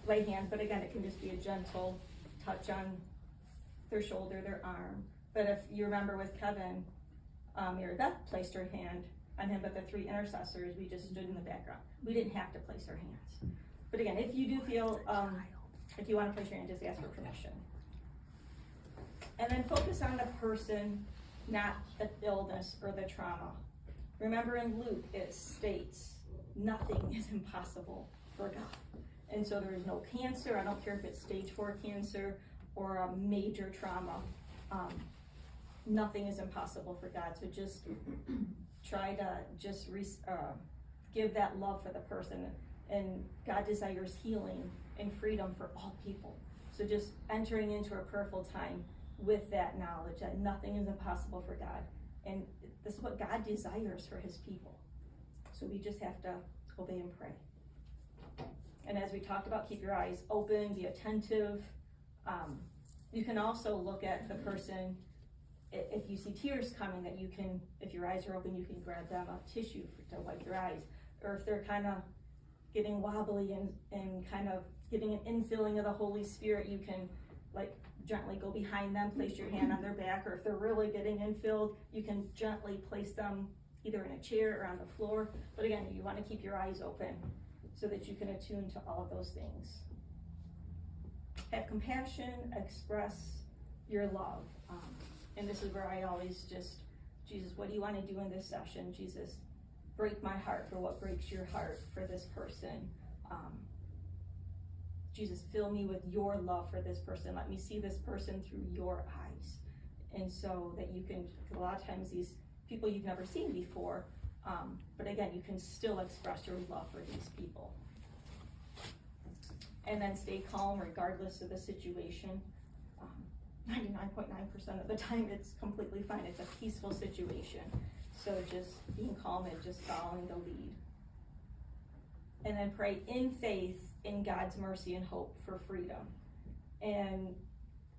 lay hands, but again, it can just be a gentle touch on their shoulder, their arm. But if you remember with Kevin, Mary Beth placed her hand on him, but the 3 intercessors, we just stood in the background. We didn't have to place our hands. But again, if you do feel, if you want to place your hand, just ask for permission. And then focus on the person, not the illness or the trauma. Remember in Luke, it states, nothing is impossible for God. And so there is no cancer. I don't care if it's stage 4 cancer or a major trauma. Nothing is impossible for God. So just try to just give that love for the person. And God desires healing and freedom for all people. So just entering into a prayerful time with that knowledge that nothing is impossible for God. And this is what God desires for his people. So we just have to obey and pray. And as we talked about, keep your eyes open, be attentive. You can also look at the person, if you see tears coming, that you can, if your eyes are open, you can grab them a tissue to wipe your eyes. Or if they're kind of getting wobbly and kind of getting an infilling of the Holy Spirit, you can like gently go behind them, place your hand on their back, or if they're really getting infilled, you can gently place them either in a chair or on the floor. But again, you want to keep your eyes open so that you can attune to all of those things. Have compassion, express your love. And this is where I always just, Jesus, what do you want to do in this session? Jesus, break my heart for what breaks your heart for this person. Jesus, fill me with your love for this person. Let me see this person through your eyes. And so that you can, a lot of times these people you've never seen before, but again, you can still express your love for these people. And then stay calm regardless of the situation. 99.9% of the time it's completely fine. It's a peaceful situation. So just being calm and just following the lead. And then pray in faith in God's mercy and hope for freedom. And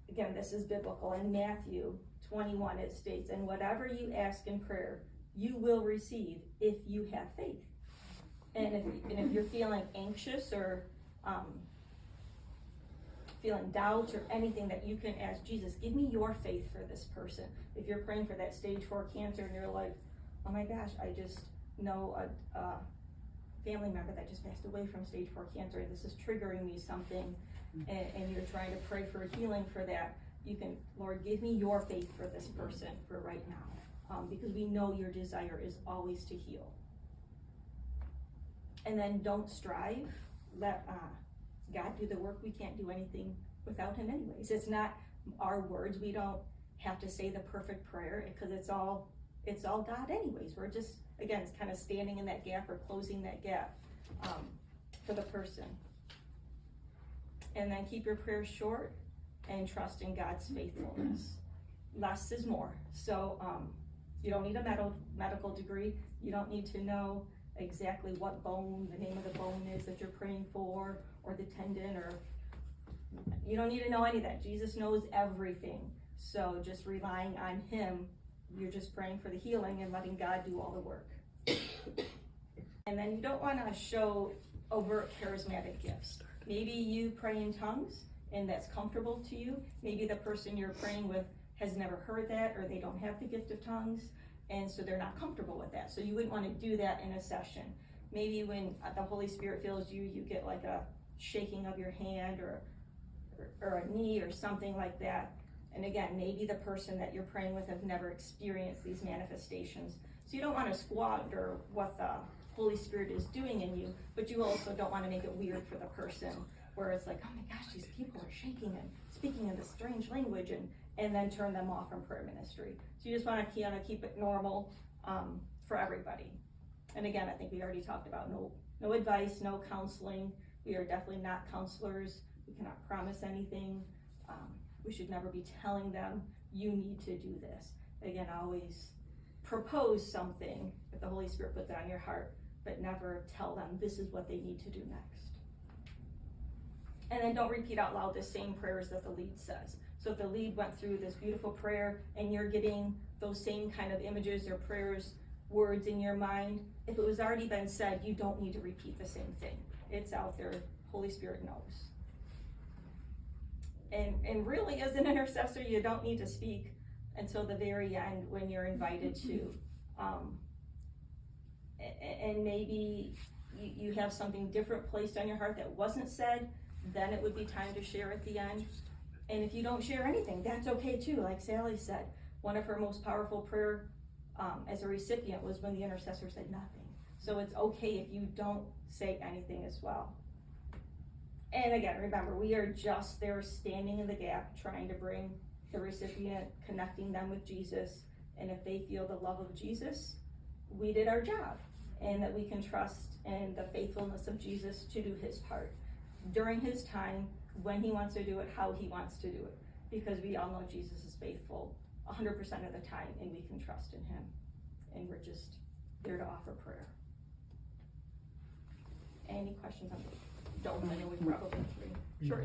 again, this is biblical. In Matthew 21, it states, and whatever you ask in prayer, you will receive if you have faith. And if you're feeling anxious or feeling doubt or anything, that you can ask Jesus, give me your faith for this person. If you're praying for that stage 4 cancer and you're like, oh my gosh, I just know a family member that just passed away from stage 4 cancer, this is triggering me something, and you're trying to pray for healing for that, you can, Lord, give me your faith for this person for right now, because we know your desire is always to heal. And then don't strive. Let God do the work. We can't do anything without him anyways. It's not our words. We don't have to say the perfect prayer because it's all God anyways. We're just, again, it's kind of standing in that gap or closing that gap for the person. And then keep your prayers short and trust in God's faithfulness. Less is more. So you don't need a medical degree. You don't need to know exactly what bone, the name of the bone is that you're praying for, or the tendon, or you don't need to know any of that. Jesus knows everything. So just relying on him, you're just praying for the healing and letting God do all the work. And then you don't want to show overt charismatic gifts. Maybe you pray in tongues and that's comfortable to you. Maybe the person you're praying with has never heard that, or they don't have the gift of tongues, and so they're not comfortable with that. So you wouldn't want to do that in a session. Maybe when the Holy Spirit fills you, you get like a shaking of your hand or a knee or something like that. And again, maybe the person that you're praying with have never experienced these manifestations. So you don't want to squander what the Holy Spirit is doing in you, but you also don't want to make it weird for the person, where it's like, oh my gosh, these people are shaking and speaking in this strange language, and then turn them off from prayer ministry. So you just want to keep it normal for everybody. And again, I think we already talked about no advice, no counseling. We are definitely not counselors. We cannot promise anything. We should never be telling them, you need to do this. Again, always propose something if the Holy Spirit puts it on your heart, but never tell them this is what they need to do next. And then don't repeat out loud the same prayers that the lead says. So if the lead went through this beautiful prayer and you're getting those same kind of images or prayers, words in your mind, if it was already been said, you don't need to repeat the same thing. It's out there. Holy Spirit knows. And really, as an intercessor, you don't need to speak until the very end when you're invited to. And maybe you have something different placed on your heart that wasn't said, then it would be time to share at the end. And if you don't share anything, that's okay too. Like Sally said, one of her most powerful prayer as a recipient was when the intercessor said nothing. So it's okay if you don't say anything as well. And again, remember, we are just there standing in the gap, trying to bring the recipient, connecting them with Jesus. And if they feel the love of Jesus, we did our job. And that we can trust in the faithfulness of Jesus to do his part during his time, when he wants to do it, how he wants to do it. Because we all know Jesus is faithful 100% of the time, and we can trust in him. And we're just there to offer prayer. Any questions on those? Don't, I know we probably have three. Sure.